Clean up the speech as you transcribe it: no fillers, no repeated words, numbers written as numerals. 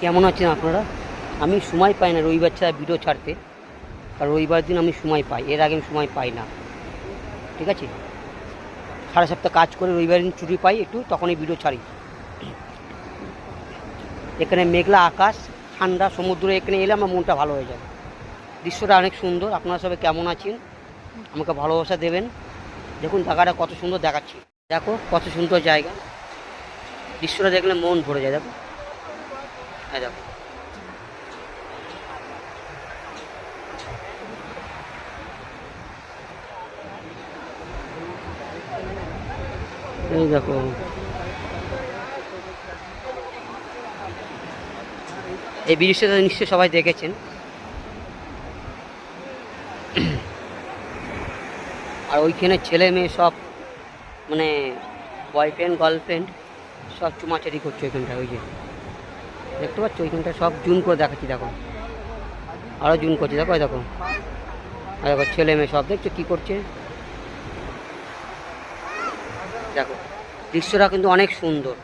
কেমন আছেন আপনারা? আমি সময় পাই না রবিবার ছাড়া ভিডিও ছাড়তে, কারণ রবিবার দিন আমি সময় পাই, এর আগে আমি সময় পাই না। ঠিক আছে, সারা সপ্তাহ কাজ করে রবিবার দিন ছুটি পাই একটু, তখনই ভিডিও ছাড়ি। এখানে মেঘলা আকাশ, ঠান্ডা সমুদ্র, এখানে এলে আমার মনটা ভালো হয়ে যায়। দৃশ্যটা অনেক সুন্দর। আপনারা সবাই কেমন আছেন? আমাকে ভালোবাসা দেবেন। দেখুন জায়গাটা কত সুন্দর দেখাচ্ছি, দেখো কত সুন্দর জায়গা। দৃশ্যটা দেখলে মন ভরে যায়। দেখো, হ্যাঁ দেখো, এই দেখো, এই ব্রিজটা নিশ্চয়ই সবাই দেখেছেন। আর ওইখানে ছেলে মেয়ে সব মানে বয়ফ্রেন্ড গার্লফ্রেন্ড সব চুমাচারি করছে ওইখানটা। ওই যে দেখতে পাচ্ছ ওইখানটা সব জুম করে দেখাচ্ছি, দেখো আরও জুম করছে। দেখো দেখো, আর দেখো ছেলে মেয়ে সব দেখছো কী করছে। দেখো দৃশ্যটা কিন্তু অনেক সুন্দর।